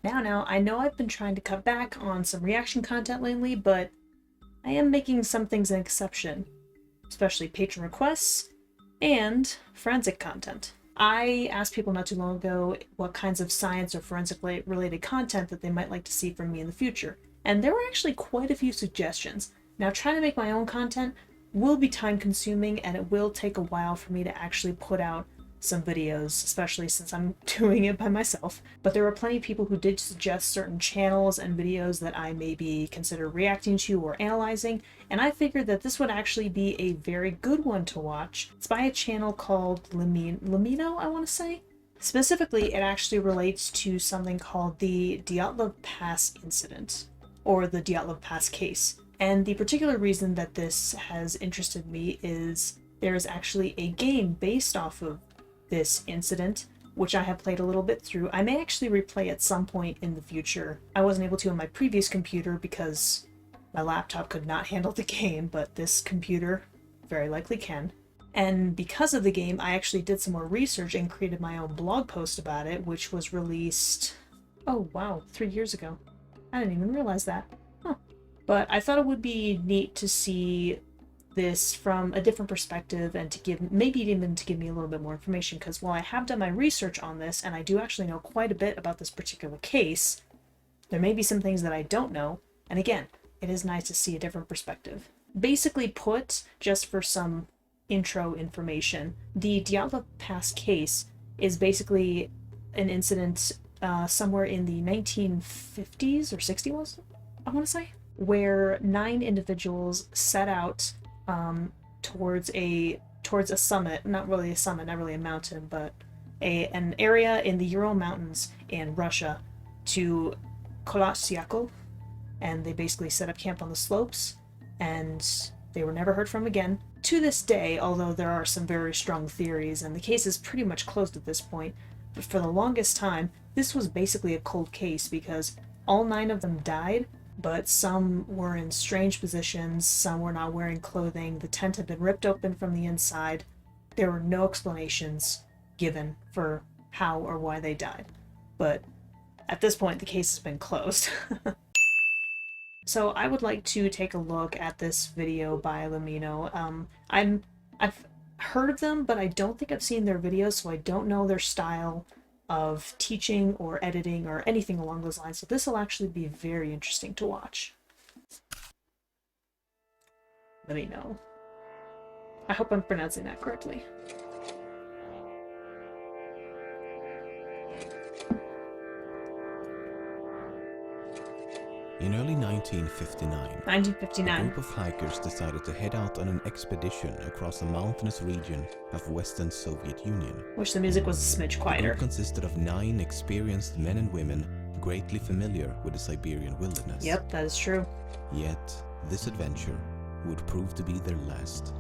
Now, I know I've been trying to cut back on some reaction content lately, but I am making some things an exception, especially patron requests and forensic content. I asked people not too long ago what kinds of science or forensic related content that they might like to see from me in the future, and there were actually quite a few suggestions. Now, trying to make my own content will be time consuming, and it will take a while for me to actually put out some videos, especially since I'm doing it by myself. But there were plenty of people who did suggest certain channels and videos that I maybe consider reacting to or analyzing, and I figured that this would actually be a very good one to watch. It's by a channel called LEMMiNO, I want to say. Specifically, it actually relates to something called the Dyatlov Pass incident, or the Dyatlov Pass case. And the particular reason that this has interested me is there is actually a game based off of this incident, which I have played a little bit through. I may actually replay at some point in the future. I wasn't able to on my previous computer because my laptop could not handle the game, but this computer very likely can. And because of the game, I actually did some more research and created my own blog post about it, which was released, oh wow, 3 years ago. I didn't even realize that. Huh. But I thought it would be neat to see this from a different perspective and to give, maybe even to give me a little bit more information, because while I have done my research on this and I do actually know quite a bit about this particular case, there may be some things that I don't know, and again, it is nice to see a different perspective. Basically put, just for some intro information, the Dyatlov Pass case is basically an incident somewhere in the 1950s or 60s, I want to say, where 9 individuals set out towards a summit, not really a mountain, but an area in the Ural Mountains in Russia to Kolasyakel, and they basically set up camp on the slopes, and they were never heard from again. To this day, although there are some very strong theories, and the case is pretty much closed at this point, but for the longest time, this was basically a cold case because all 9 of them died, but some were in strange positions, some were not wearing clothing, the tent had been ripped open from the inside. There were no explanations given for how or why they died. But at this point, the case has been closed. So I would like to take a look at this video by LEMMiNO. I've heard of them, but I don't think I've seen their videos, so I don't know their style of teaching or editing or anything along those lines. So this will actually be very interesting to watch. LEMMiNO. I hope I'm pronouncing that correctly. In early 1959, a group of hikers decided to head out on an expedition across the mountainous region of Western Soviet Union. Wish the music was a smidge quieter. The group consisted of 9 experienced men and women greatly familiar with the Siberian wilderness. Yep, that is true. Yet, this adventure would prove to be their last.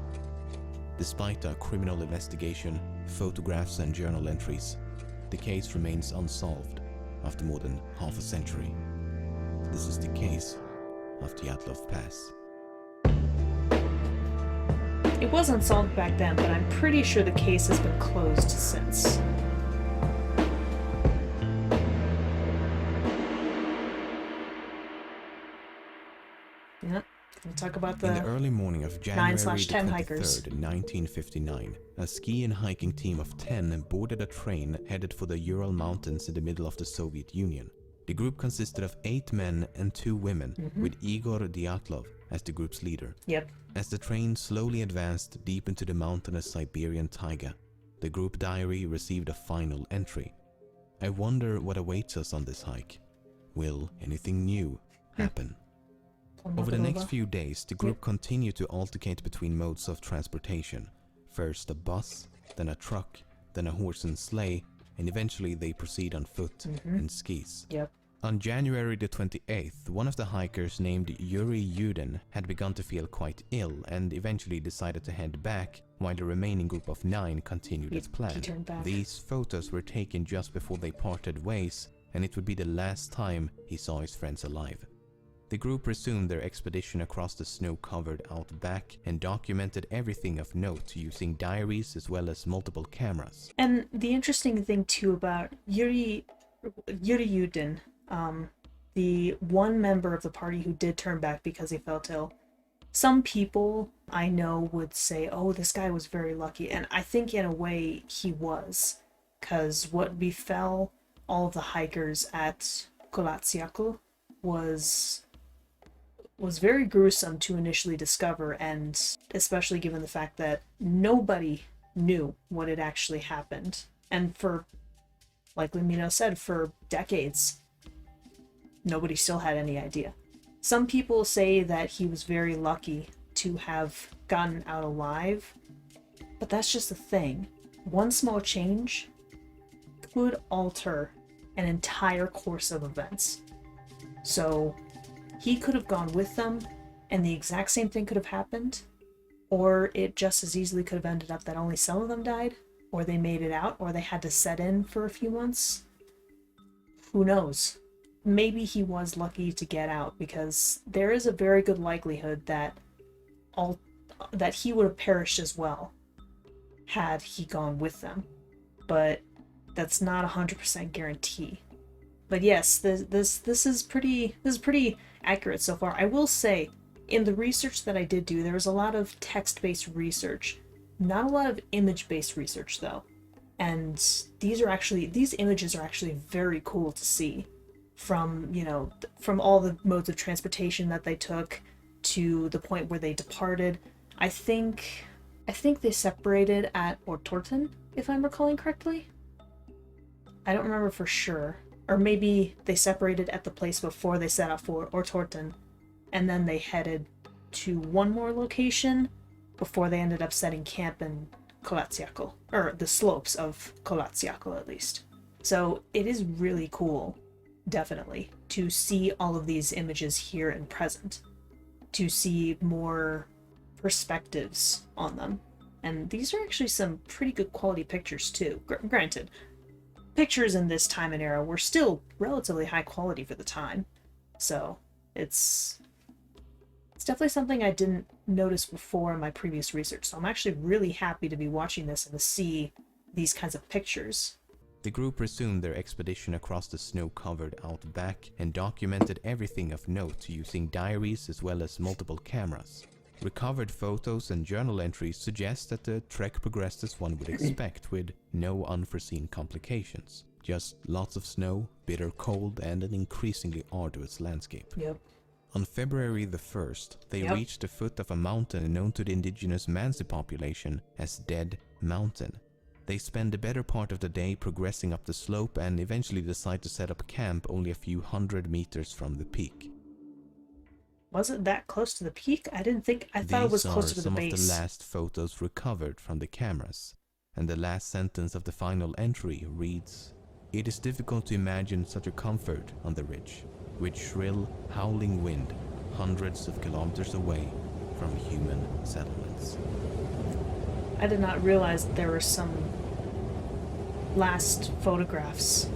Despite a criminal investigation, photographs and journal entries, the case remains unsolved after more than half a century. This is the case of Dyatlov Pass. It was unsolved back then, but I'm pretty sure the case has been closed since. Yep, we'll talk about In the early morning of January 9/10 23rd, hikers. 1959, a ski and hiking team of 10 boarded a train headed for the Ural Mountains in the middle of the Soviet Union. The group consisted of 8 men and 2 women, with Igor Dyatlov as the group's leader. Yep. As the train slowly advanced deep into the mountainous Siberian taiga, the group diary received a final entry. I wonder what awaits us on this hike. Will anything new happen? Over the next few days, the group continued to alternate between modes of transportation. First a bus, then a truck, then a horse and sleigh, and eventually they proceed on foot and skis. Yep. On January the 28th, one of the hikers named Yuri Yudin had begun to feel quite ill and eventually decided to head back, while the remaining group of 9 continued its plan. These photos were taken just before they parted ways, and it would be the last time he saw his friends alive. The group resumed their expedition across the snow-covered outback and documented everything of note using diaries as well as multiple cameras. And the interesting thing too about Yuri Yudin, The one member of the party who did turn back because he felt ill, some people I know would say, oh, this guy was very lucky. And I think in a way he was. Because what befell all of the hikers at Kolatsiako was very gruesome to initially discover, and especially given the fact that nobody knew what had actually happened. And for, like LEMMiNO said, for decades, nobody still had any idea. Some people say that he was very lucky to have gotten out alive, but that's just the thing. One small change could alter an entire course of events. So he could have gone with them and the exact same thing could have happened, or it just as easily could have ended up that only some of them died, or they made it out, or they had to set in for a few months. Who knows? Maybe he was lucky to get out, because there is a very good likelihood that he would have perished as well had he gone with them. But that's not a 100% guarantee. But yes, this is pretty accurate so far. I will say, in the research that I did do, there was a lot of text-based research, not a lot of image-based research though. And these images are actually very cool to see, from all the modes of transportation that they took to the point where they departed. I think they separated at Ortorten, if I'm recalling correctly. I don't remember for sure. Or maybe they separated at the place before they set out for Ortorten, and then they headed to one more location before they ended up setting camp in Kolatsiako, or the slopes of Kolatsiako at least. So it is really cool, definitely, to see all of these images here and present, to see more perspectives on them. And these are actually some pretty good quality pictures too. Granted, pictures in this time and era were still relatively high quality for the time, so it's definitely something I didn't notice before in my previous research. So I'm actually really happy to be watching this and to see these kinds of pictures. The group resumed their expedition across the snow-covered outback and documented everything of note using diaries as well as multiple cameras. Recovered photos and journal entries suggest that the trek progressed as one would expect, with no unforeseen complications. Just lots of snow, bitter cold, and an increasingly arduous landscape. Yep. On February the 1st, they reached the foot of a mountain known to the indigenous Mansi population as Dead Mountain. They spend the better part of the day progressing up the slope and eventually decide to set up camp only a few hundred meters from the peak. Was it that close to the peak? I thought it was closer to the base. These are some of the last photos recovered from the cameras, and the last sentence of the final entry reads, "It is difficult to imagine such a comfort on the ridge, with shrill, howling wind hundreds of kilometers away from human settlements." I did not realize that there were some last photographs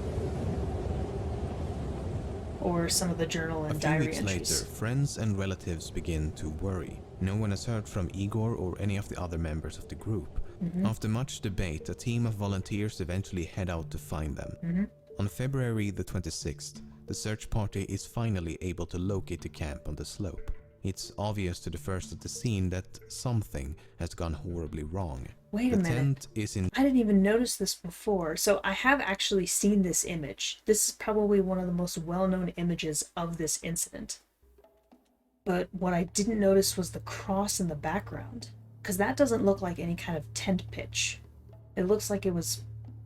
or some of the journal and diary entries. A few weeks later, friends and relatives begin to worry. No one has heard from Igor or any of the other members of the group. After much debate, a team of volunteers eventually head out to find them. On February the 26th, the search party is finally able to locate the camp on the slope. It's obvious to the first at the scene that something has gone horribly wrong. Wait a minute. The tent is in... I didn't even notice this before. So I have actually seen this image. This is probably one of the most well-known images of this incident. But what I didn't notice was the cross in the background, because that doesn't look like any kind of tent pitch. It looks like it was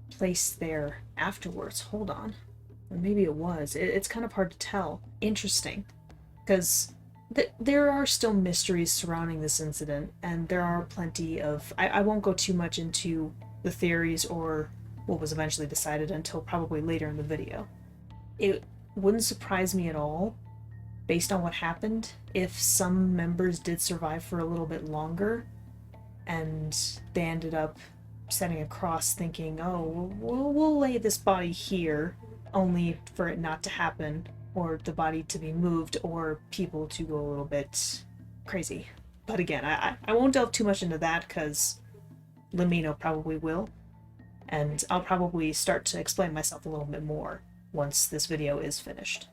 placed there afterwards. Hold on. Or maybe it was. It's kind of hard to tell. Interesting. Because there are still mysteries surrounding this incident, and there are plenty of... I won't go too much into the theories or what was eventually decided until probably later in the video. It wouldn't surprise me at all, based on what happened, if some members did survive for a little bit longer, and they ended up setting a cross thinking, oh, we'll lay this body here, only for it not to happen, or the body to be moved, or people to go a little bit crazy. But again, I won't delve too much into that, because LEMMiNO probably will, and I'll probably start to explain myself a little bit more once this video is finished.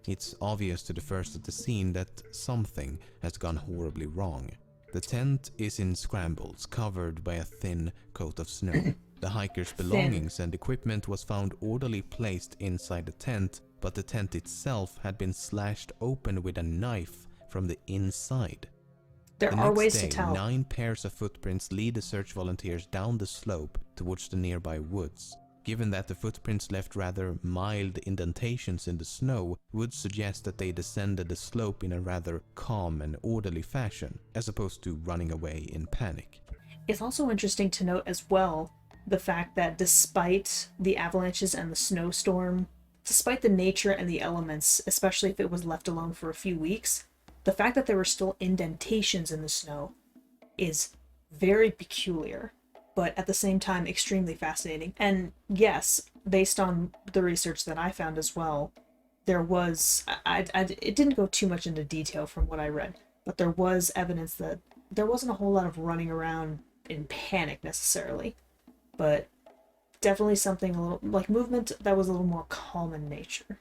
It's obvious to the first at the scene that something has gone horribly wrong. The tent is in scrambles, covered by a thin coat of snow. The hikers' belongings and equipment was found orderly placed inside the tent, but the tent itself had been slashed open with a knife from the inside. There are ways to tell. 9 pairs of footprints lead the search volunteers down the slope towards the nearby woods. Given that the footprints left rather mild indentations in the snow, would suggest that they descended the slope in a rather calm and orderly fashion, as opposed to running away in panic. It's also interesting to note as well the fact that despite the avalanches and the snowstorm, despite the nature and the elements, especially if it was left alone for a few weeks, the fact that there were still indentations in the snow is very peculiar, but at the same time extremely fascinating. And yes, based on the research that I found as well, there was, it didn't go too much into detail from what I read, but there was evidence that there wasn't a whole lot of running around in panic necessarily, but definitely something a little like movement that was a little more calm in nature.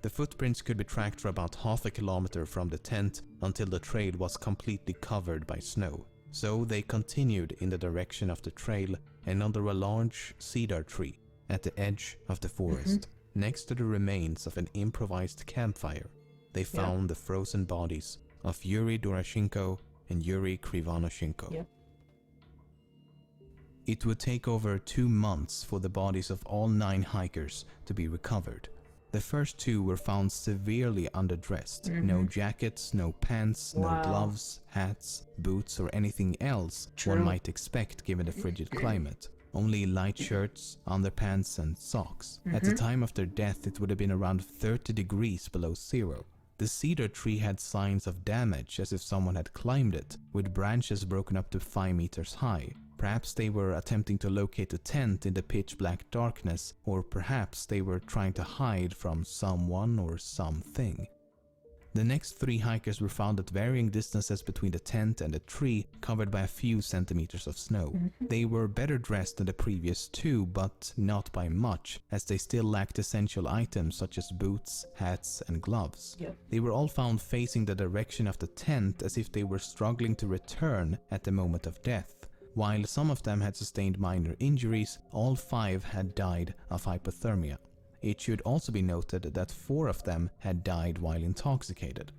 The footprints could be tracked for about half a kilometer from the tent until the trail was completely covered by snow. So they continued in the direction of the trail and under a large cedar tree at the edge of the forest, next to the remains of an improvised campfire. They found the frozen bodies of Yuri Doroshenko and Yuri Krivonoshenko. Yep. It would take over 2 months for the bodies of all 9 hikers to be recovered. The first 2 were found severely underdressed. No jackets, no pants, no gloves, hats, boots, or anything else one might expect given the frigid climate. Only light shirts, underpants, and socks. At the time of their death, it would have been around 30 degrees below zero. The cedar tree had signs of damage, as if someone had climbed it, with branches broken up to 5 meters high. Perhaps they were attempting to locate a tent in the pitch-black darkness, or perhaps they were trying to hide from someone or something. The next 3 hikers were found at varying distances between the tent and the tree, covered by a few centimeters of snow. They were better dressed than the previous 2, but not by much, as they still lacked essential items such as boots, hats, and gloves. They were all found facing the direction of the tent as if they were struggling to return at the moment of death. While some of them had sustained minor injuries, all 5 had died of hypothermia. It should also be noted that 4 of them had died while intoxicated.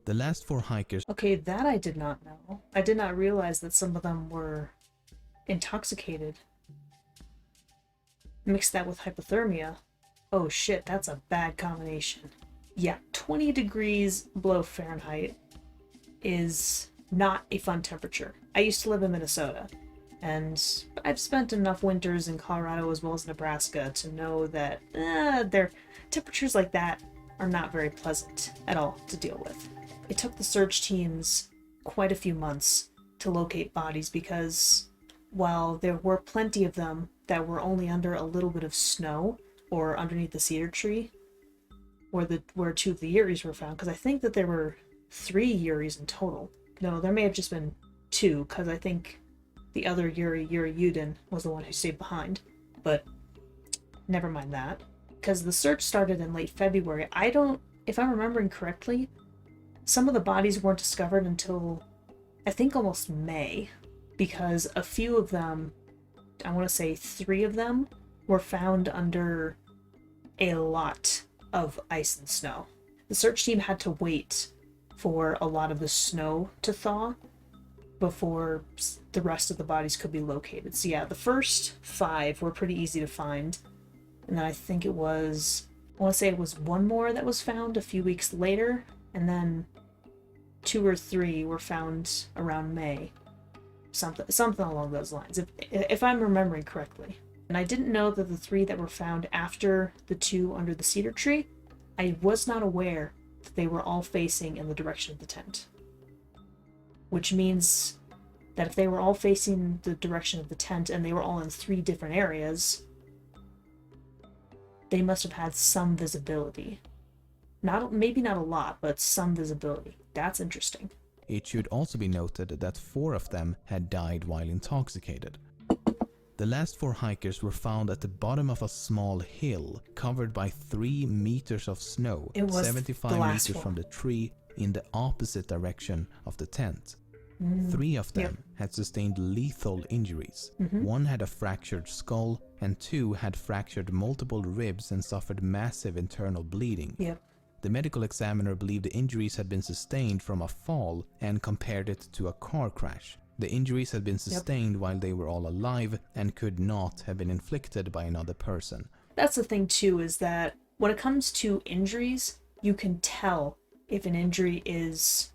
The last 4 hikers... Okay, that I did not know. I did not realize that some of them were intoxicated. Mix that with hypothermia. Oh shit, that's a bad combination. Yeah, 20 degrees below Fahrenheit is not a fun temperature. I used to live in Minnesota, and I've spent enough winters in Colorado as well as Nebraska to know that their temperatures like that are not very pleasant at all to deal with. It took the search teams quite a few months to locate bodies because while there were plenty of them that were only under a little bit of snow or underneath the cedar tree, where 2 of the Yuris were found, because I think that there were 3 Yuris in total. No, there may have just been 2, because I think the other Yuri Yudin, was the one who stayed behind. But never mind that. Because the search started in late February. If I'm remembering correctly, some of the bodies weren't discovered until, I think, almost May. Because a few of them, I want to say 3 of them, were found under a lot of ice and snow. The search team had to wait for a lot of the snow to thaw before the rest of the bodies could be located. So yeah, the first 5 were pretty easy to find. And then I think it was, I want to say it was 1 more that was found a few weeks later. And then 2 or 3 were found around May. Something along those lines, if I'm remembering correctly. And I didn't know that the 3 that were found after the 2 under the cedar tree, I was not aware that they were all facing in the direction of the tent. Which means that if they were all facing the direction of the tent and they were all in 3 different areas, they must have had some visibility. Maybe not a lot, but some visibility. That's interesting. It should also be noted that 4 of them had died while intoxicated. The last 4 hikers were found at the bottom of a small hill covered by 3 meters of snow, 75 meters from the tree in the opposite direction of the tent. 3 of them had sustained lethal injuries. 1 had a fractured skull and 2 had fractured multiple ribs and suffered massive internal bleeding. The medical examiner believed the injuries had been sustained from a fall and compared it to a car crash. The injuries had been sustained while they were all alive and could not have been inflicted by another person. That's the thing too, is that when it comes to injuries, you can tell if an injury is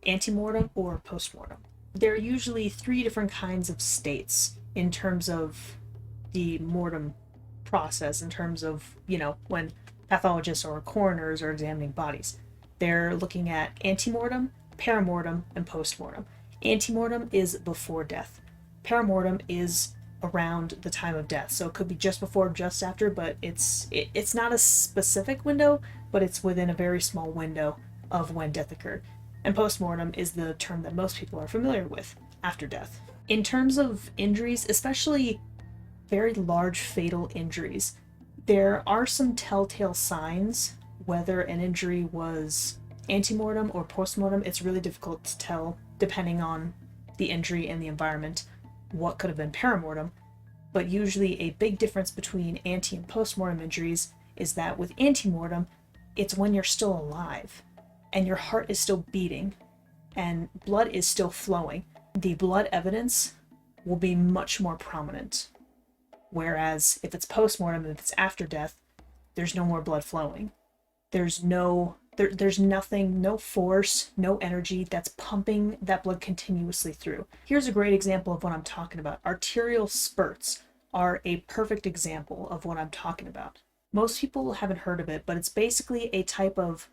antemortem or postmortem. There are usually 3 different kinds of states in terms of the mortem process, in terms of, when pathologists or coroners are examining bodies. They're looking at antemortem, paramortem, and postmortem. Antemortem is before death. Paramortem is around the time of death. So it could be just before, just after, but it's not a specific window, but it's within a very small window of when death occurred. And postmortem is the term that most people are familiar with, after death. In terms of injuries, especially very large fatal injuries, there are some telltale signs whether an injury was antemortem or postmortem. It's really difficult to tell, depending on the injury and the environment, what could have been paramortem. But usually a big difference between ante and postmortem injuries is that with antemortem, it's when you're still alive and your heart is still beating and blood is still flowing. The blood evidence will be much more prominent. Whereas if it's postmortem, if it's after death, there's no more blood flowing. There's nothing, no force, no energy that's pumping that blood continuously through. Here's a great example of what I'm talking about. Arterial spurts are a perfect example of what I'm talking about. Most people haven't heard of it, but it's basically a type of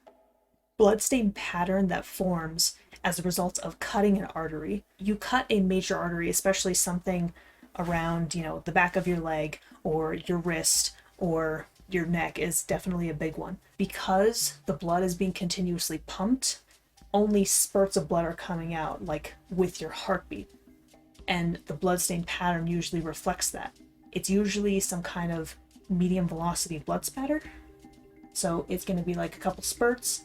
bloodstain pattern that forms as a result of cutting an artery. You cut a major artery, especially something around, the back of your leg or your wrist or your neck is definitely a big one. Because the blood is being continuously pumped, only spurts of blood are coming out, like with your heartbeat. And the bloodstain pattern usually reflects that. It's usually some kind of medium velocity blood spatter. So it's going to be like a couple spurts,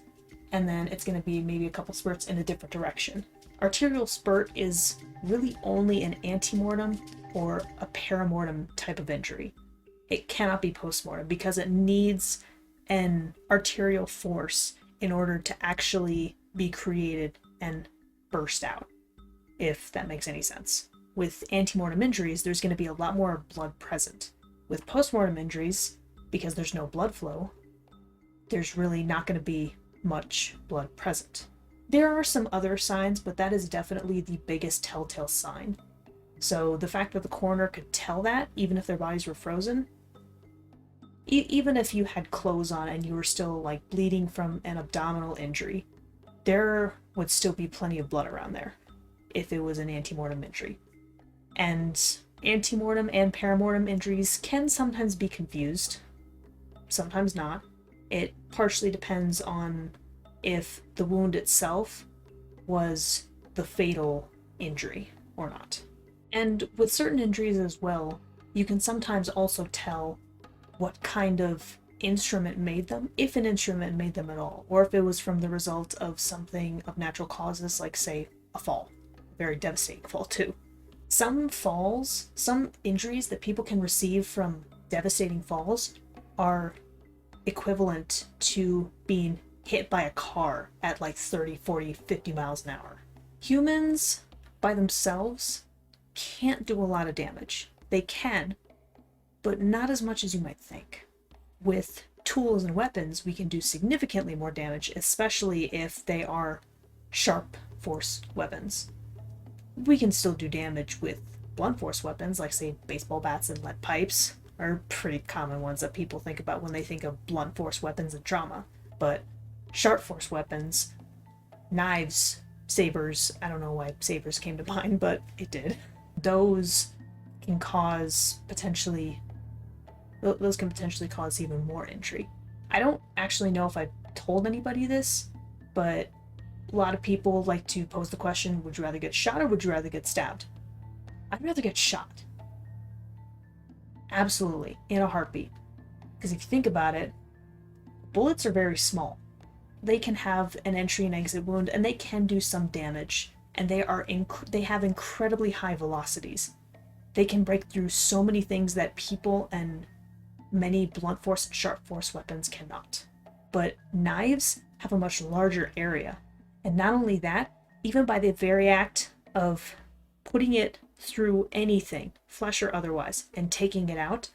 and then it's going to be maybe a couple spurts in a different direction. Arterial spurt is really only an antemortem or a paramortem type of injury. It cannot be postmortem because it needs an arterial force in order to actually be created and burst out, if that makes any sense. With antemortem injuries, there's going to be a lot more blood present. With postmortem injuries, because there's no blood flow, there's really not going to be much blood present. There are some other signs, but that is definitely the biggest telltale sign. So the fact that the coroner could tell that, even if their bodies were frozen, even if you had clothes on and you were still like bleeding from an abdominal injury, there would still be plenty of blood around there if it was an antemortem injury. And antemortem and paramortem injuries can sometimes be confused, sometimes not. It partially depends on if the wound itself was the fatal injury or not. And with certain injuries as well, you can sometimes also tell what kind of instrument made them, if an instrument made them at all, or if it was from the result of something of natural causes, like, say, a fall. A very devastating fall, too. Some falls, some injuries that people can receive from devastating falls are equivalent to being hit by a car at like 30, 40, 50 miles an hour. Humans, by themselves, can't do a lot of damage. They can, but not as much as you might think. With tools and weapons, we can do significantly more damage, especially if they are sharp force weapons. We can still do damage with blunt force weapons, like, say, baseball bats and lead pipes are pretty common ones that people think about when they think of blunt force weapons and trauma. But sharp force weapons, knives, sabers, I don't know why sabers came to mind, but it did. Those can potentially cause even more injury. I don't actually know if I've told anybody this, but a lot of people like to pose the question, would you rather get shot or would you rather get stabbed? I'd rather get shot. Absolutely, in a heartbeat. Because if you think about it, bullets are very small. They can have an entry and exit wound, and they can do some damage. And they have incredibly high velocities. They can break through so many things that people and many blunt force and sharp force weapons cannot. But knives have a much larger area. And not only that, even by the very act of putting it through anything, flesh or otherwise, and taking it out,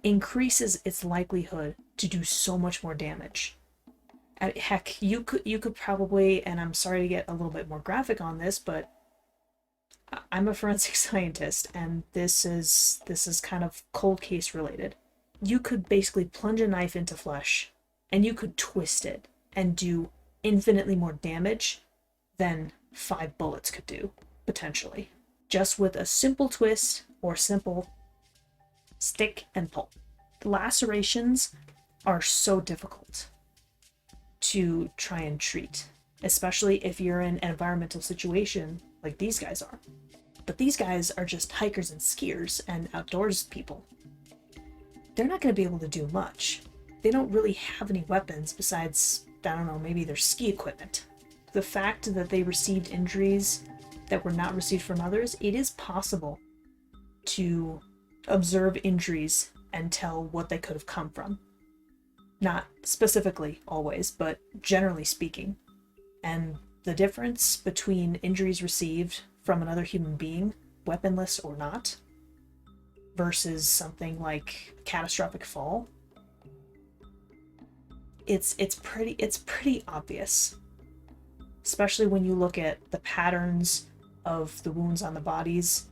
increases its likelihood to do so much more damage. Heck, you could probably, and I'm sorry to get a little bit more graphic on this, but I'm a forensic scientist, and this is kind of cold case related. You could basically plunge a knife into flesh, and you could twist it and do infinitely more damage than 5 bullets could do, potentially. Just with a simple twist or simple stick and pull. The lacerations are so difficult to try and treat, especially if you're in an environmental situation like these guys are. But these guys are just hikers and skiers and outdoors people. They're not going to be able to do much. They don't really have any weapons besides, I don't know, maybe their ski equipment. The fact that they received injuries that were not received from others, it is possible to observe injuries and tell what they could have come from. Not specifically always, but generally speaking. And the difference between injuries received from another human being, weaponless or not, versus something like a catastrophic fall, it's pretty obvious. Especially when you look at the patterns of the wounds on the bodies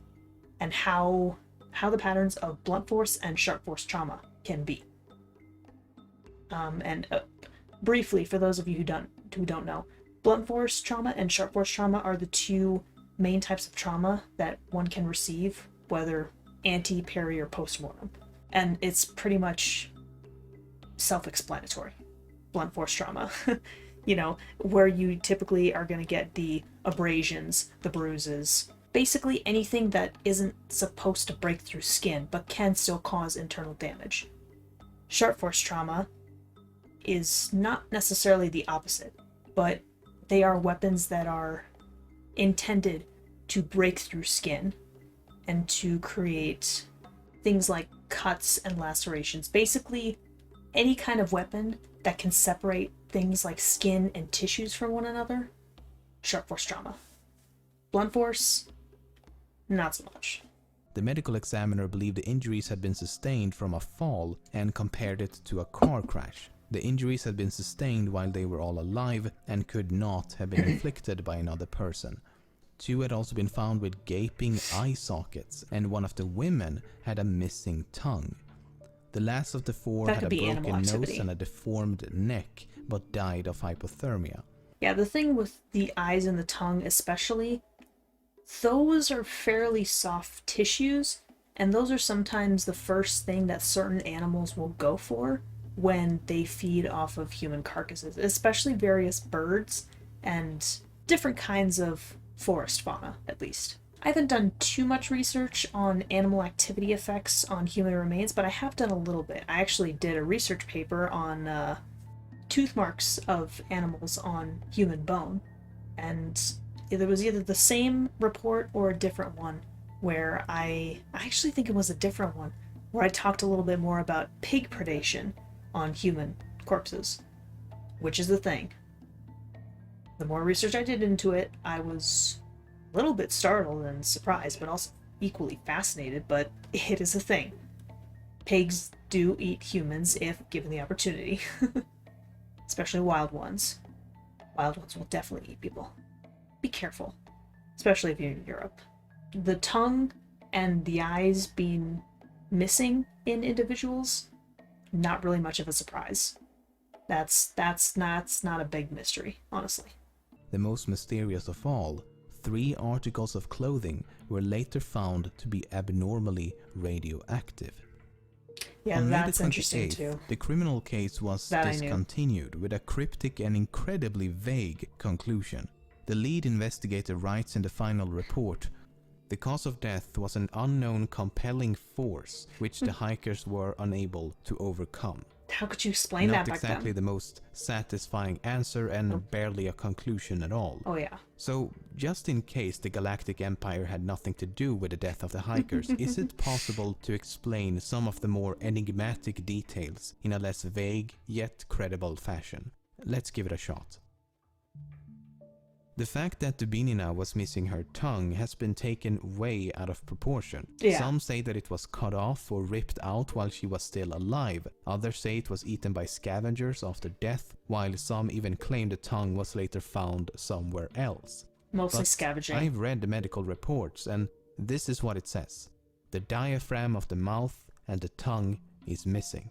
and how the patterns of blunt force and sharp force trauma can be. Briefly, for those of you who don't know, blunt force trauma and sharp force trauma are the two main types of trauma that one can receive, whether ante, peri, or post-mortem. And it's pretty much self-explanatory. Blunt force trauma, where you typically are going to get the abrasions, the bruises, basically anything that isn't supposed to break through skin but can still cause internal damage. Sharp force trauma is not necessarily the opposite, but they are weapons that are intended to break through skin and to create things like cuts and lacerations. Basically, any kind of weapon that can separate things like skin and tissues from one another, sharp force trauma. Blunt force, not so much. The medical examiner believed the injuries had been sustained from a fall and compared it to a car crash. The injuries had been sustained while they were all alive and could not have been inflicted by another person. 2 had also been found with gaping eye sockets, and one of the women had a missing tongue. The last of the 4 had a broken nose and a deformed neck, but died of hypothermia. Yeah, the thing with the eyes and the tongue especially, those are fairly soft tissues, and those are sometimes the first thing that certain animals will go for when they feed off of human carcasses, especially various birds and different kinds of forest fauna, at least. I haven't done too much research on animal activity effects on human remains, but I have done a little bit. I actually did a research paper on tooth marks of animals on human bone, and there was either the same report or a different one where I actually think it was a different one, where I talked a little bit more about pig predation on human corpses, which is the thing. The more research I did into it, I was a little bit startled and surprised, but also equally fascinated, but it is a thing. Pigs do eat humans if given the opportunity. Especially wild ones. Wild ones will definitely eat people. Be careful, especially if you're in Europe. The tongue and the eyes being missing in individuals, not really much of a surprise. That's not a big mystery, honestly. The most mysterious of all, 3 articles of clothing were later found to be abnormally radioactive. Yeah, On that's May interesting 28th, too. the criminal case was discontinued with a cryptic and incredibly vague conclusion. The lead investigator writes in the final report, The cause of death was an unknown compelling force which the hikers were unable to overcome. How could you explain that Not back exactly then? the most satisfying answer and barely a conclusion at all. Oh yeah. So, just in case the Galactic Empire had nothing to do with the death of the hikers, is it possible to explain some of the more enigmatic details in a less vague yet credible fashion? Let's give it a shot. The fact that Dubinina was missing her tongue has been taken way out of proportion. Yeah. Some say that it was cut off or ripped out while she was still alive. Others say it was eaten by scavengers after death, while some even claim the tongue was later found somewhere else. Mostly But scavenging. I've read the medical reports, and this is what it says. The diaphragm of the mouth and the tongue is missing.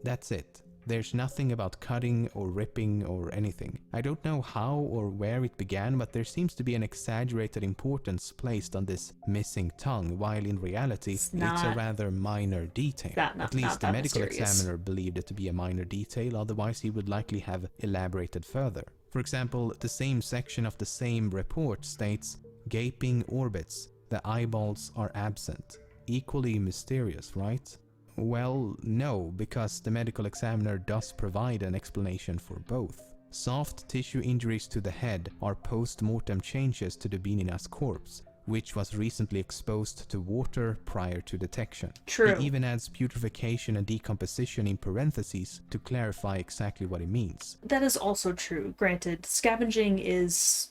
That's it. There's nothing about cutting or ripping or anything. I don't know how or where it began, but there seems to be an exaggerated importance placed on this missing tongue, while in reality it's a rather minor detail. At least the medical examiner believed it to be a minor detail, otherwise he would likely have elaborated further. For example, the same section of the same report states, gaping orbits, the eyeballs are absent. Equally mysterious, right? Well, no, because the medical examiner does provide an explanation for both. Soft tissue injuries to the head are post-mortem changes to Dubinina's corpse, which was recently exposed to water prior to detection. True. He even adds putrefaction and decomposition in parentheses to clarify exactly what it means. That is also true. Granted, scavenging is...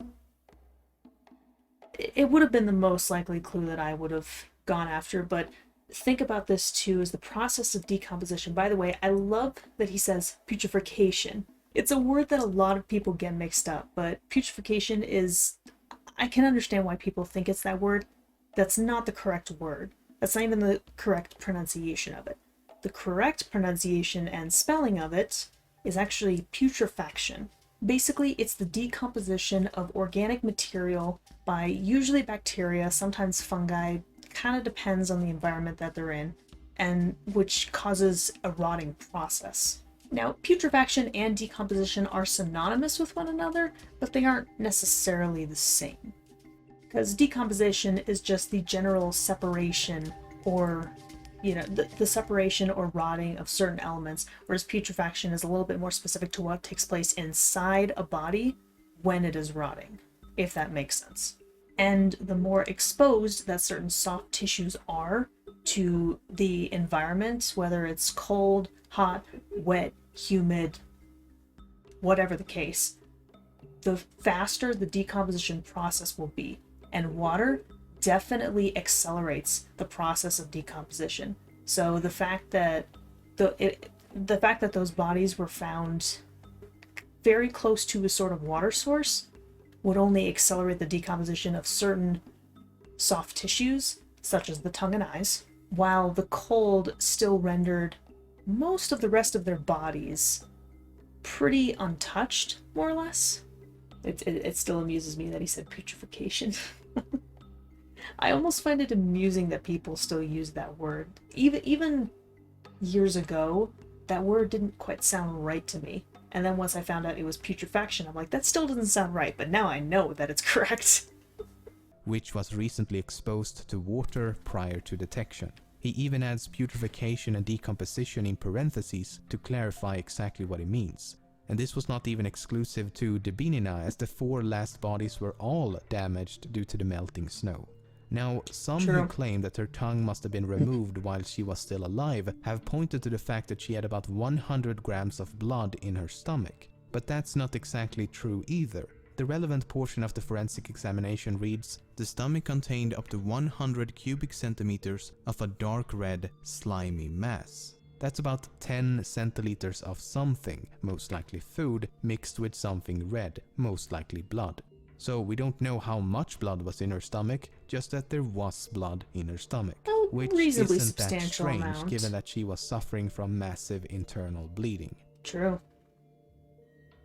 It would have been the most likely clue that I would have gone after, but think about this too as the process of decomposition. By the way, I love that he says putrefaction. It's a word that a lot of people get mixed up, but putrefaction is... I can understand why people think it's that word. That's not the correct word. That's not even the correct pronunciation of it. The correct pronunciation and spelling of it is actually putrefaction. Basically, it's the decomposition of organic material by usually bacteria, sometimes fungi, kind of depends on the environment that they're in, and which causes a rotting process. Now, putrefaction and decomposition are synonymous with one another, but they aren't necessarily the same. Because decomposition is just the general separation or, the separation or rotting of certain elements, whereas putrefaction is a little bit more specific to what takes place inside a body when it is rotting, if that makes sense. And the more exposed that certain soft tissues are to the environment, whether it's cold, hot, wet, humid, whatever the case, the faster the decomposition process will be. And water definitely accelerates the process of decomposition. So the fact that those bodies were found very close to a sort of water source would only accelerate the decomposition of certain soft tissues, such as the tongue and eyes, while the cold still rendered most of the rest of their bodies pretty untouched, more or less. It still amuses me that he said putrefaction. I almost find it amusing that people still use that word. Even years ago, that word didn't quite sound right to me. And then once I found out it was putrefaction, I'm like, that still doesn't sound right, but now I know that it's correct. Which was recently exposed to water prior to detection. He even adds putrefaction and decomposition in parentheses to clarify exactly what it means. And this was not even exclusive to Dubinina, as the 4 last bodies were all damaged due to the melting snow. Now, some who claim that her tongue must have been removed while she was still alive have pointed to the fact that she had about 100 grams of blood in her stomach. But that's not exactly true either. The relevant portion of the forensic examination reads, the stomach contained up to 100 cubic centimeters of a dark red, slimy mass. That's about 10 centiliters of something, most likely food, mixed with something red, most likely blood. So we don't know how much blood was in her stomach, just that there was blood in her stomach. Which isn't that strange, given that she was suffering from massive internal bleeding. True.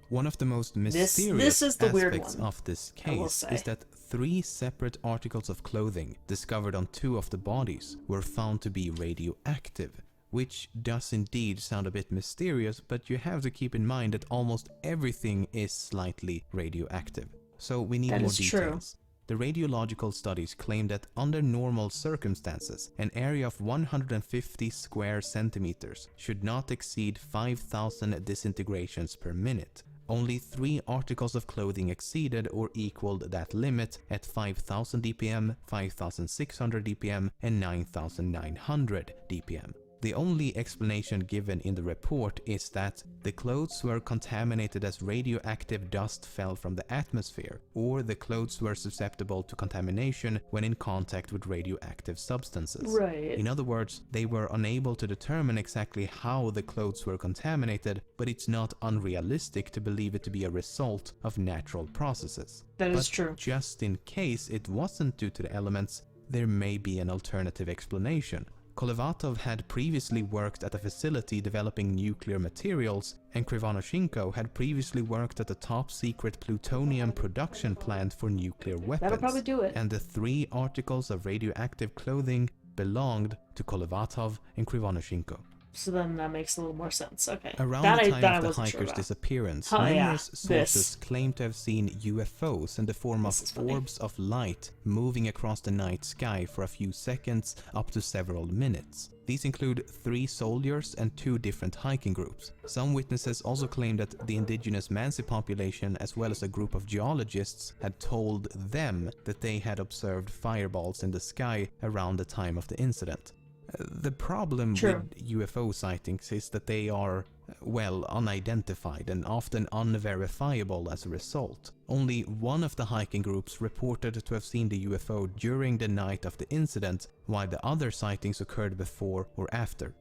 One of the most mysterious aspects of this case is that 3 separate articles of clothing discovered on 2 of the bodies were found to be radioactive, which does indeed sound a bit mysterious, but you have to keep in mind that almost everything is slightly radioactive. So we need more details. The radiological studies claim that under normal circumstances, an area of 150 square centimeters should not exceed 5,000 disintegrations per minute. Only 3 articles of clothing exceeded or equaled that limit at 5,000 dpm, 5,600 dpm, and 9,900 dpm. The only explanation given in the report is that the clothes were contaminated as radioactive dust fell from the atmosphere, or the clothes were susceptible to contamination when in contact with radioactive substances. Right. In other words, they were unable to determine exactly how the clothes were contaminated, but it's not unrealistic to believe it to be a result of natural processes. That is true. Just in case it wasn't due to the elements, there may be an alternative explanation. Kolevatov had previously worked at a facility developing nuclear materials, and Krivonoshenko had previously worked at a top-secret plutonium production plant for nuclear weapons. That'll probably do it. And the 3 articles of radioactive clothing belonged to Kolevatov and Krivonoshenko. So then that makes a little more sense. Okay. Around the time of the hiker's disappearance, numerous sources claim to have seen UFOs in the form of orbs of light moving across the night sky for a few seconds up to several minutes. These include 3 soldiers and 2 different hiking groups. Some witnesses also claim that the indigenous Mansi population, as well as a group of geologists, had told them that they had observed fireballs in the sky around the time of the incident. The problem with UFO sightings is that they are, well, unidentified and often unverifiable as a result. Only one of the hiking groups reported to have seen the UFO during the night of the incident, while the other sightings occurred before or after.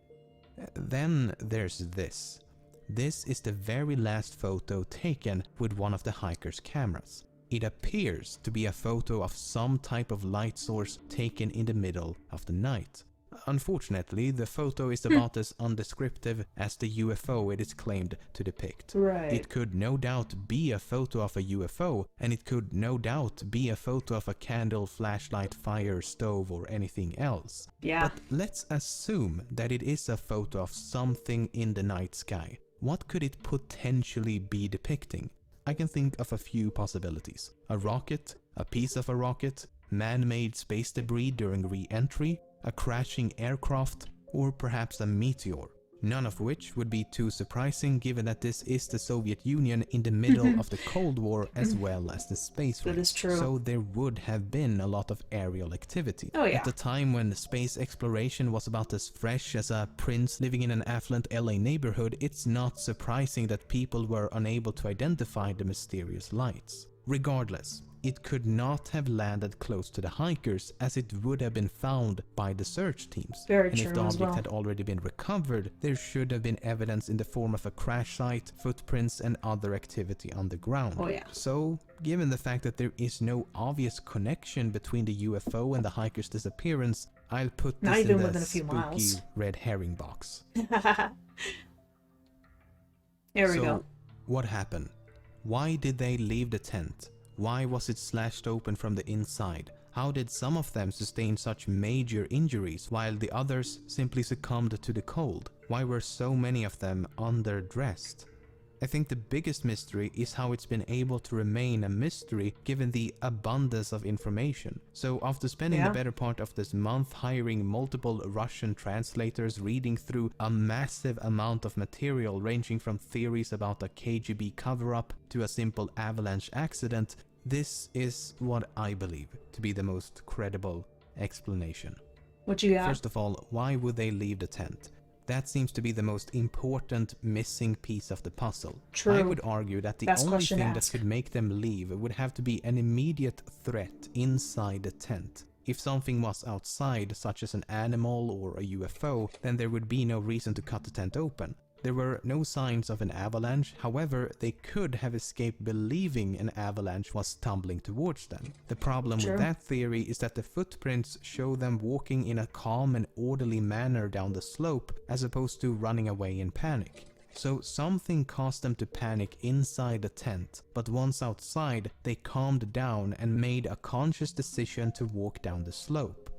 Then there's this. This is the very last photo taken with one of the hiker's cameras. It appears to be a photo of some type of light source taken in the middle of the night. Unfortunately, the photo is about as undescriptive as the UFO it is claimed to depict. Right. It could no doubt be a photo of a UFO, and it could no doubt be a photo of a candle, flashlight, fire, stove, or anything else. Yeah. But let's assume that it is a photo of something in the night sky. What could it potentially be depicting? I can think of a few possibilities. A rocket, a piece of a rocket, man-made space debris during re-entry, a crashing aircraft, or perhaps a meteor. None of which would be too surprising given that this is the Soviet Union in the middle of the Cold War as well as the space race. That is true. So there would have been a lot of aerial activity. Oh yeah. At the time when space exploration was about as fresh as a prince living in an affluent LA neighborhood, it's not surprising that people were unable to identify the mysterious lights. Regardless, it could not have landed close to the hikers as it would have been found by the search teams. Very and true if the as object well. had already been recovered, there should have been evidence in the form of a crash site, footprints, and other activity on the ground. Oh yeah. So, given the fact that there is no obvious connection between the UFO and the hiker's disappearance, I'll put this in the spooky red herring box. Here we go. What happened? Why did they leave the tent? Why was it slashed open from the inside? How did some of them sustain such major injuries while the others simply succumbed to the cold? Why were so many of them underdressed? I think the biggest mystery is how it's been able to remain a mystery given the abundance of information. So after spending the better part of this month hiring multiple Russian translators reading through a massive amount of material ranging from theories about a KGB cover-up to a simple avalanche accident, this is what I believe to be the most credible explanation. What you got? First of all, why would they leave the tent? That seems to be the most important missing piece of the puzzle. True. I would argue that the only thing that could make them leave would have to be an immediate threat inside the tent. If something was outside, such as an animal or a UFO, then there would be no reason to cut the tent open. There were no signs of an avalanche, however, they could have escaped believing an avalanche was tumbling towards them. The problem with that theory is that the footprints show them walking in a calm and orderly manner down the slope, as opposed to running away in panic. So something caused them to panic inside the tent, but once outside, they calmed down and made a conscious decision to walk down the slope.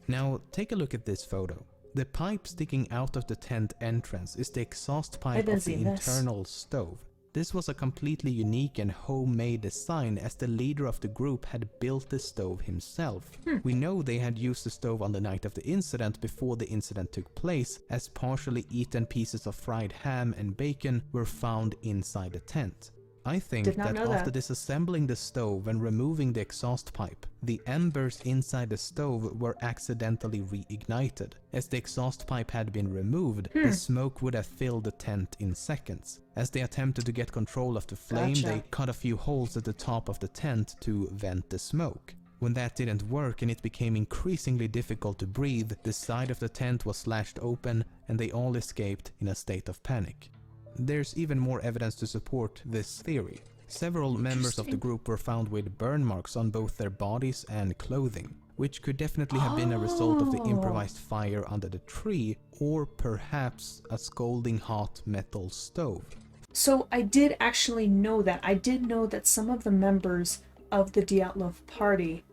Now, take a look at this photo. The pipe sticking out of the tent entrance is the exhaust pipe of the internal stove. This was a completely unique and homemade design, as the leader of the group had built the stove himself. We know they had used the stove on the night of the incident before the incident took place, as partially eaten pieces of fried ham and bacon were found inside the tent. I think that after disassembling the stove and removing the exhaust pipe, the embers inside the stove were accidentally reignited. As the exhaust pipe had been removed, the smoke would have filled the tent in seconds. As they attempted to get control of the flame, they cut a few holes at the top of the tent to vent the smoke. When that didn't work and it became increasingly difficult to breathe, the side of the tent was slashed open and they all escaped in a state of panic. There's even more evidence to support this theory. Several members of the group were found with burn marks on both their bodies and clothing, which could definitely have been a result of the improvised fire under the tree, or perhaps a scalding hot metal stove. So I did actually know that. I did know that some of the members of the Dyatlov party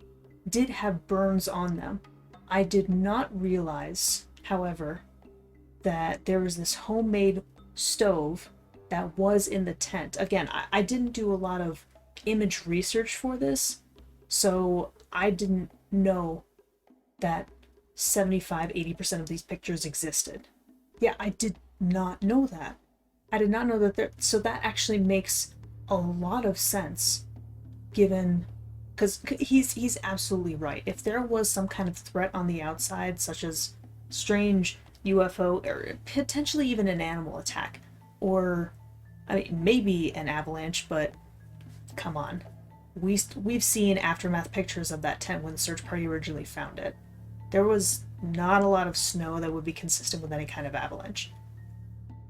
did have burns on them. I did not realize, however, that there was this homemade stove that was in the tent. Again, I didn't do a lot of image research for this, so I didn't know that 75-80% of these pictures existed. Yeah, I did not know that. I did not know that so that actually makes a lot of sense, given, because he's absolutely right. If there was some kind of threat on the outside, such as strange UFO, or potentially even an animal attack, or I mean maybe an avalanche, but come on, we've seen aftermath pictures of that tent when the search party originally found it. There was not a lot of snow that would be consistent with any kind of avalanche.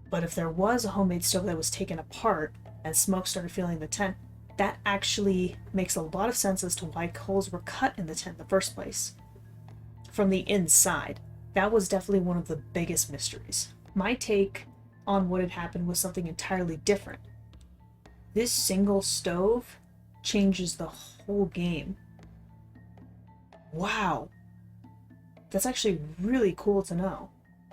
But if there was a homemade stove that was taken apart and smoke started filling the tent, that actually makes a lot of sense as to why holes were cut in the tent in the first place from the inside. That was definitely one of the biggest mysteries. My take on what had happened was something entirely different. This single stove changes the whole game. Wow. That's actually really cool to know.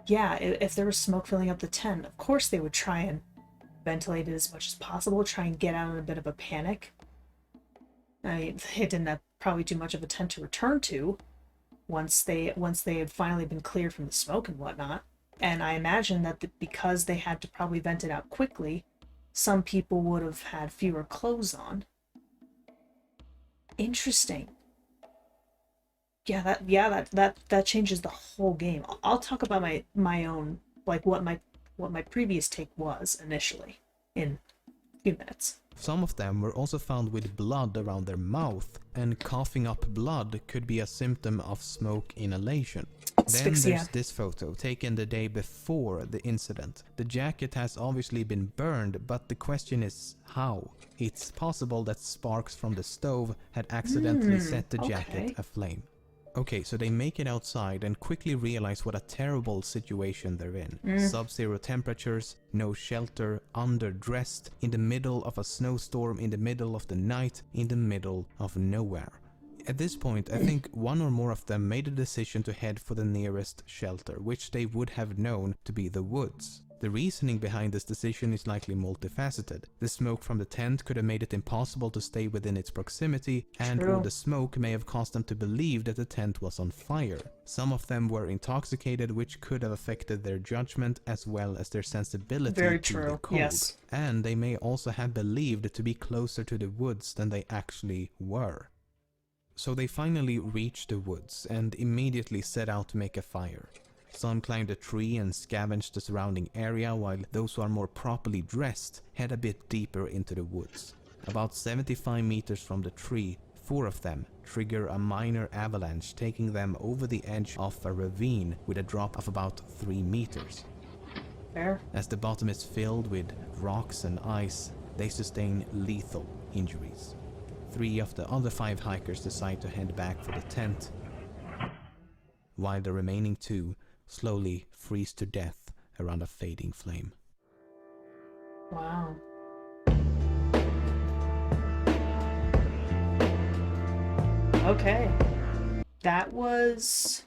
Yeah, if there was smoke filling up the tent, of course they would try and ventilate it as much as possible, try and get out in a bit of a panic. I mean, they didn't have probably too much of a tent to return to once they had finally been cleared from the smoke and whatnot. And I imagine that because they had to probably vent it out quickly, some people would have had fewer clothes on. Interesting. Yeah, that changes the whole game. I'll talk about my own, like what my previous take was initially in a few minutes. Some of them were also found with blood around their mouth, and coughing up blood could be a symptom of smoke inhalation. Then there's this photo, taken the day before the incident. The jacket has obviously been burned, but the question is how? It's possible that sparks from the stove had accidentally set the jacket aflame. Okay, so they make it outside and quickly realize what a terrible situation they're in. Sub-zero temperatures, no shelter, underdressed, in the middle of a snowstorm, in the middle of the night, in the middle of nowhere. At this point, I think one or more of them made a decision to head for the nearest shelter, which they would have known to be the woods. The reasoning behind this decision is likely multifaceted. The smoke from the tent could have made it impossible to stay within its proximity, and all the smoke may have caused them to believe that the tent was on fire. Some of them were intoxicated, which could have affected their judgment as well as their sensibility to the cold. Yes. And they may also have believed to be closer to the woods than they actually were. So they finally reached the woods and immediately set out to make a fire. Some climbed a tree and scavenged the surrounding area, while those who are more properly dressed head a bit deeper into the woods. About 75 meters from the tree, 4 of them trigger a minor avalanche, taking them over the edge of a ravine with a drop of about 3 meters. Fair. As the bottom is filled with rocks and ice, they sustain lethal injuries. 3 of the other 5 hikers decide to head back for the tent, while the remaining 2 slowly freeze to death around a fading flame. Wow. Okay. That was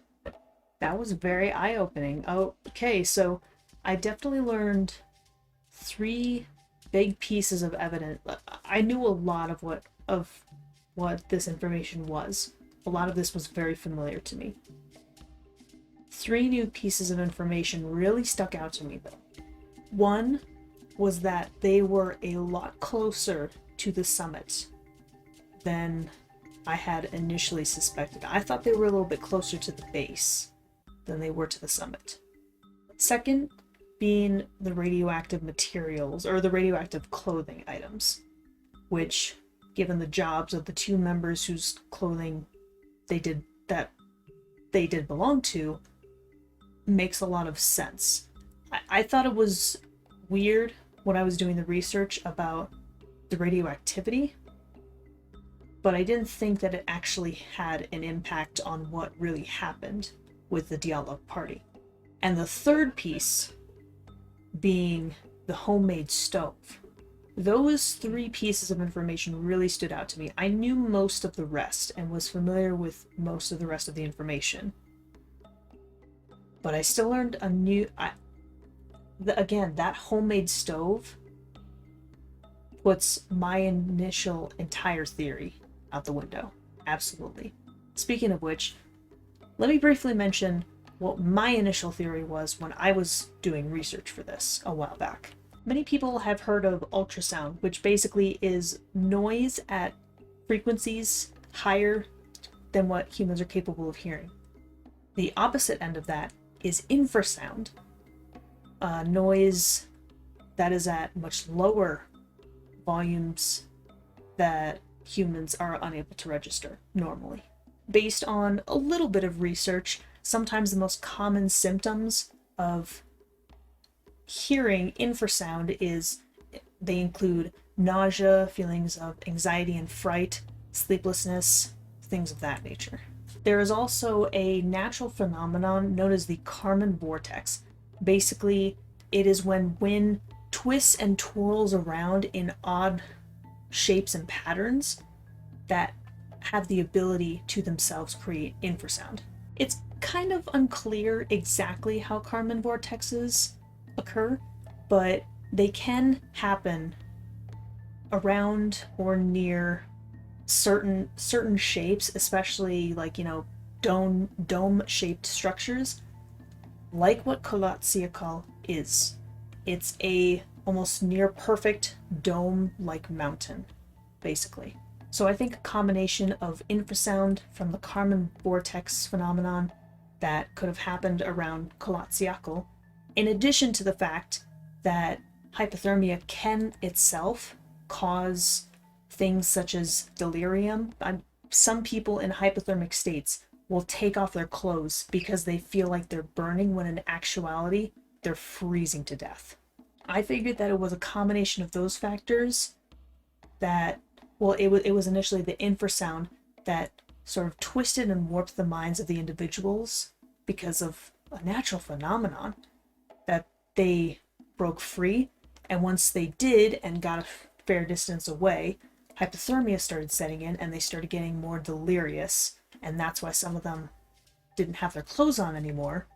very eye-opening. Okay, so I definitely learned 3 big pieces of evidence. I knew a lot of what this information was. A lot of this was very familiar to me. 3 new pieces of information really stuck out to me, though. One was that they were a lot closer to the summit than I had initially suspected. I thought they were a little bit closer to the base than they were to the summit. Second, being the radioactive materials, or the radioactive clothing items, which, given the jobs of the 2 members whose clothing they did belong to, makes a lot of sense. I thought it was weird when I was doing the research about the radioactivity, but I didn't think that it actually had an impact on what really happened with the Dyatlov party. And the third piece being the homemade stove. Those 3 pieces of information really stood out to me. I knew most of the rest and was familiar with most of the rest of the information. But I still learned a new... Again, that homemade stove puts my initial entire theory out the window. Absolutely. Speaking of which, let me briefly mention what my initial theory was when I was doing research for this a while back. Many people have heard of ultrasound, which basically is noise at frequencies higher than what humans are capable of hearing. The opposite end of that is infrasound, noise that is at much lower volumes that humans are unable to register normally. Based on a little bit of research, sometimes the most common symptoms of hearing infrasound they include nausea, feelings of anxiety and fright, sleeplessness, things of that nature. There is also a natural phenomenon known as the Kármán vortex. Basically, it is when wind twists and twirls around in odd shapes and patterns that have the ability to themselves create infrasound. It's kind of unclear exactly how Kármán vortexes occur, but they can happen around or near certain shapes, especially like, dome-shaped structures, like what Kolatsyakal is. It's a almost near perfect dome-like mountain, basically. So I think a combination of infrasound from the Kármán vortex phenomenon that could have happened around Kolatsyakal, in addition to the fact that hypothermia can itself cause things such as delirium. Some people in hypothermic states will take off their clothes because they feel like they're burning when in actuality they're freezing to death. I figured that it was a combination of those factors that, well, it was initially the infrasound that sort of twisted and warped the minds of the individuals because of a natural phenomenon that they broke free, and once they did and got a fair distance away, hypothermia started setting in and they started getting more delirious, and that's why some of them didn't have their clothes on anymore,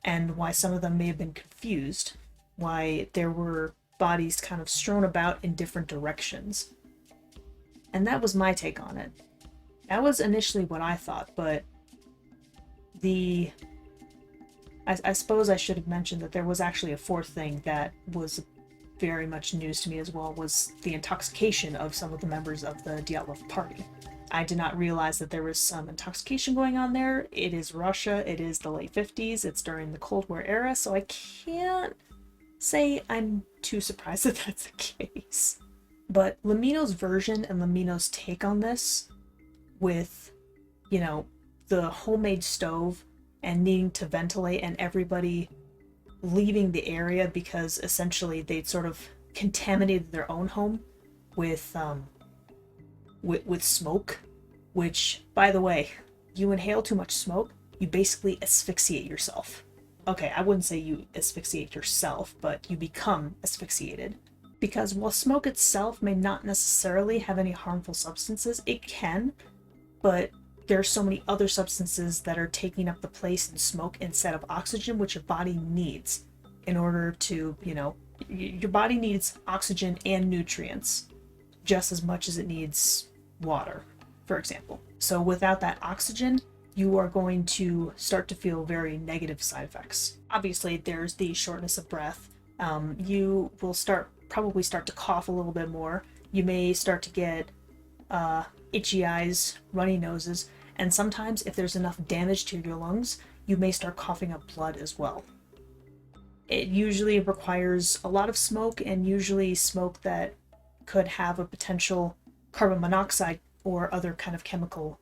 and why some of them may have been confused, why there were bodies kind of strewn about in different directions. And that was my take on it. That was initially what I thought, but I suppose I should have mentioned that there was actually a fourth thing that was very much news to me as well, was the intoxication of some of the members of the Dyatlov party. I did not realize that there was some intoxication going on there. It is Russia, it is the late 50s, it's during the Cold War era, so I can't say I'm too surprised that that's the case. But LEMMiNO's version and LEMMiNO's take on this, with, the homemade stove and needing to ventilate and everybody leaving the area because essentially they'd sort of contaminated their own home with smoke, which, by the way, you inhale too much smoke, you basically asphyxiate yourself. Okay, I wouldn't say you asphyxiate yourself, but you become asphyxiated. Because while smoke itself may not necessarily have any harmful substances, it can, but there are so many other substances that are taking up the place in smoke instead of oxygen, which your body needs in order to, Your body needs oxygen and nutrients just as much as it needs water, for example. So without that oxygen, you are going to start to feel very negative side effects. Obviously, there's the shortness of breath. You will probably start to cough a little bit more. You may start to get itchy eyes, runny noses, and sometimes if there's enough damage to your lungs, you may start coughing up blood as well. It usually requires a lot of smoke, and usually smoke that could have a potential carbon monoxide or other kind of chemical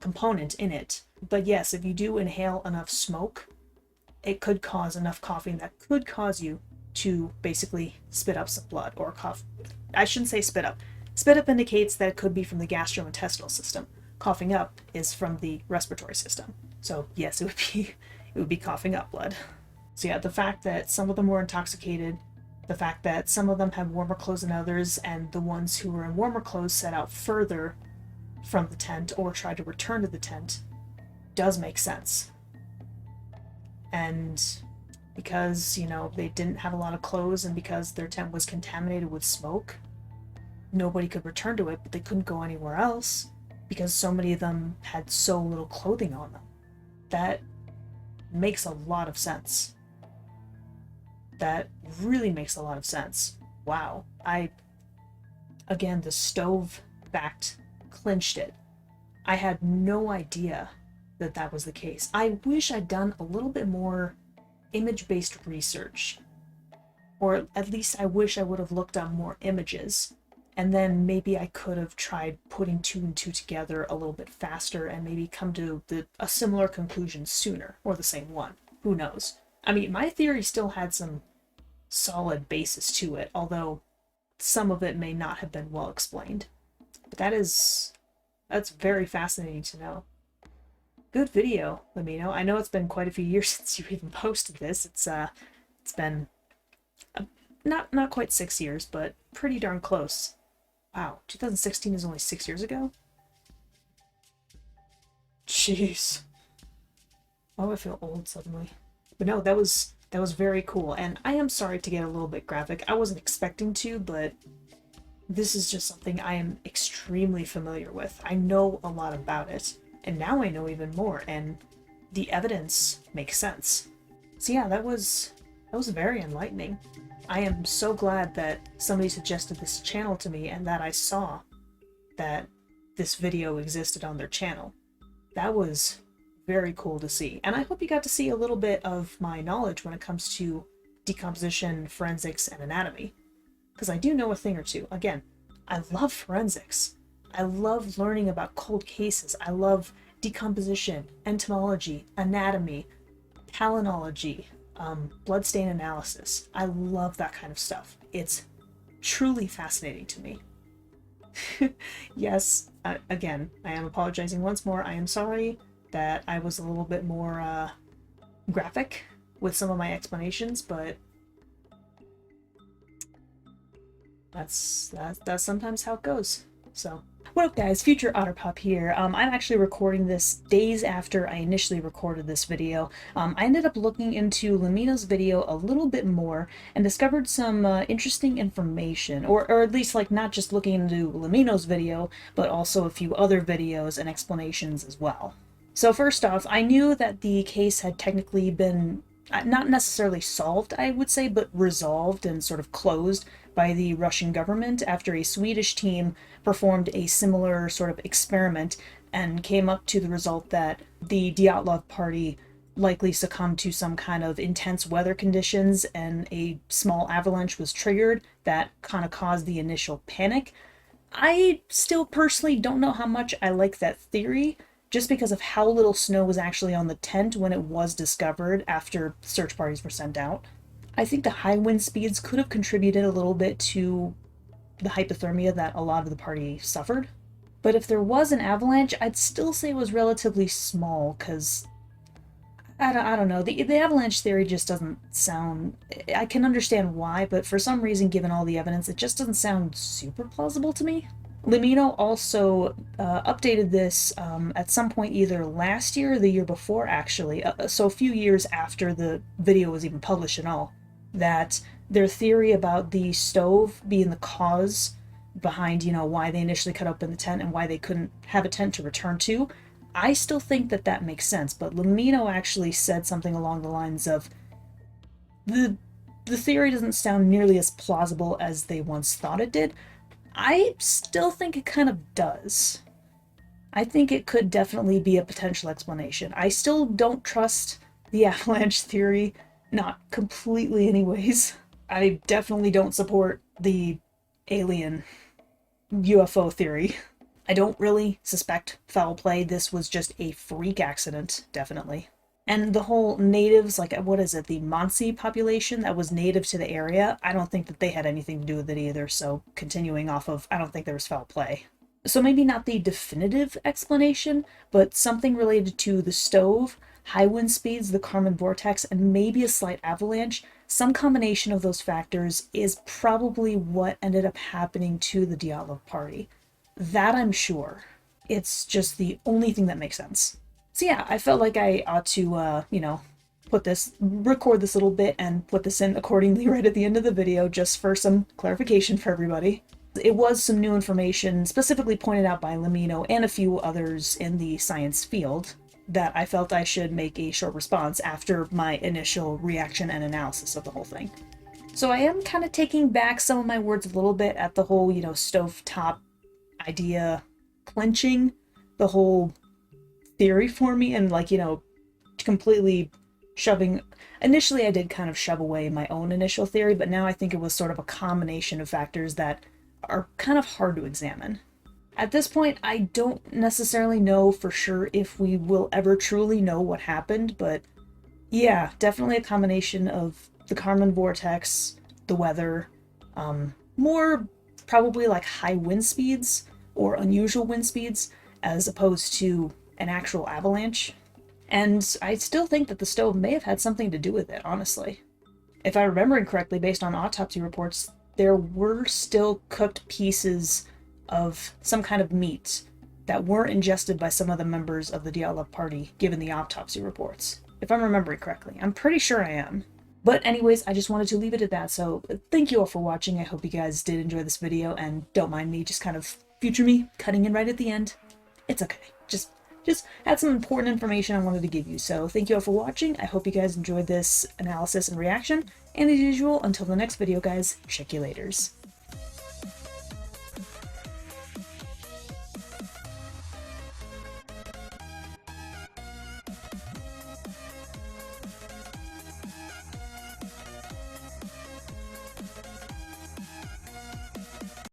component in it. But yes, if you do inhale enough smoke, it could cause enough coughing that could cause you to basically spit up some blood or cough. I shouldn't say spit up. Spit up indicates that it could be from the gastrointestinal system. Coughing up is from the respiratory system. So yes, it would be coughing up blood. So yeah, the fact that some of them were intoxicated, the fact that some of them had warmer clothes than others, and the ones who were in warmer clothes set out further from the tent or tried to return to the tent does make sense. And because, they didn't have a lot of clothes, and because their tent was contaminated with smoke, nobody could return to it, but they couldn't go anywhere else because so many of them had so little clothing on them. That makes a lot of sense. That really makes a lot of sense. Wow. Again, the stove fact clinched it. I had no idea that was the case. I wish I'd done a little bit more image-based research. Or at least I wish I would have looked up more images. And then maybe I could have tried putting two and two together a little bit faster and maybe come to a similar conclusion sooner, or the same one. Who knows? I mean, my theory still had some solid basis to it, although some of it may not have been well explained. But that's very fascinating to know. Good video, LEMMiNO. I know it's been quite a few years since you even posted this. It's been not quite 6 years, but pretty darn close. Wow, 2016 is only 6 years ago? Jeez. Why do I feel old suddenly? But no, that was very cool, and I am sorry to get a little bit graphic. I wasn't expecting to, but this is just something I am extremely familiar with. I know a lot about it, and now I know even more, and the evidence makes sense. So yeah, that was very enlightening. I am so glad that somebody suggested this channel to me and that I saw that this video existed on their channel. That was very cool to see. And I hope you got to see a little bit of my knowledge when it comes to decomposition, forensics, and anatomy. Because I do know a thing or two. Again, I love forensics. I love learning about cold cases. I love decomposition, entomology, anatomy, palynology, bloodstain analysis. I love that kind of stuff. It's truly fascinating to me. Yes, again, I am apologizing once more. I am sorry that I was a little bit more graphic with some of my explanations, but that's sometimes how it goes. So, what up guys, Future Otterpup here. I'm actually recording this days after I initially recorded this video. I ended up looking into LEMMiNO's video a little bit more and discovered some interesting information, or at least like not just looking into LEMMiNO's video, but also a few other videos and explanations as well. So first off, I knew that the case had technically been not necessarily solved, I would say, but resolved and sort of closed by the Russian government after a Swedish team performed a similar sort of experiment and came up to the result that the Dyatlov party likely succumbed to some kind of intense weather conditions and a small avalanche was triggered that kind of caused the initial panic. I still personally don't know how much I like that theory, just because of how little snow was actually on the tent when it was discovered after search parties were sent out. I think the high wind speeds could have contributed a little bit to the hypothermia that a lot of the party suffered. But if there was an avalanche, I'd still say it was relatively small, because I don't know, the avalanche theory just doesn't sound... I can understand why, but for some reason, given all the evidence, it just doesn't sound super plausible to me. LEMMiNO also updated this at some point either last year or the year before, actually, so a few years after the video was even published and all, that their theory about the stove being the cause behind, you know, why they initially cut open the tent and why they couldn't have a tent to return to, I still think that that makes sense. But LEMMiNO actually said something along the lines of, the theory doesn't sound nearly as plausible as they once thought it did. I still think it kind of does. I think it could definitely be a potential explanation. I still don't trust the avalanche theory, not completely anyways. I definitely don't support the alien UFO theory. I don't really suspect foul play. This was just a freak accident, definitely. And the whole natives, like, what is it, the Mansi population that was native to the area, I don't think that they had anything to do with it either, so continuing off of, I don't think there was foul play. So maybe not the definitive explanation, but something related to the stove, high wind speeds, the Kármán vortex, and maybe a slight avalanche. Some combination of those factors is probably what ended up happening to the Dyatlov party. That I'm sure. It's just the only thing that makes sense. So yeah, I felt like I ought to, you know, record this little bit and put this in accordingly right at the end of the video, just for some clarification for everybody. It was some new information, specifically pointed out by LEMMiNO and a few others in the science field, that I felt I should make a short response after my initial reaction and analysis of the whole thing. So I am kind of taking back some of my words a little bit at the whole, you know, stovetop idea clinching the whole theory for me, and, like, you know, completely shoving. Initially I did kind of shove away my own initial theory, but now I think it was sort of a combination of factors that are kind of hard to examine. At this point, I don't necessarily know for sure if we will ever truly know what happened, but yeah, definitely a combination of the Kármán vortex, the weather, more probably like high wind speeds or unusual wind speeds as opposed to an actual avalanche. And I still think that the stove may have had something to do with it, honestly. If I'm remembering correctly, based on autopsy reports, there were still cooked pieces of some kind of meat that were ingested by some of the members of the Dyatlov party, given the autopsy reports. If I'm remembering correctly. I'm pretty sure I am. But anyways, I just wanted to leave it at that, so thank you all for watching. I hope you guys did enjoy this video, and don't mind me just kind of future me cutting in right at the end. It's okay. Just had some important information I wanted to give you, so thank you all for watching. I hope you guys enjoyed this analysis and reaction, and as usual, until the next video, guys, check you laters.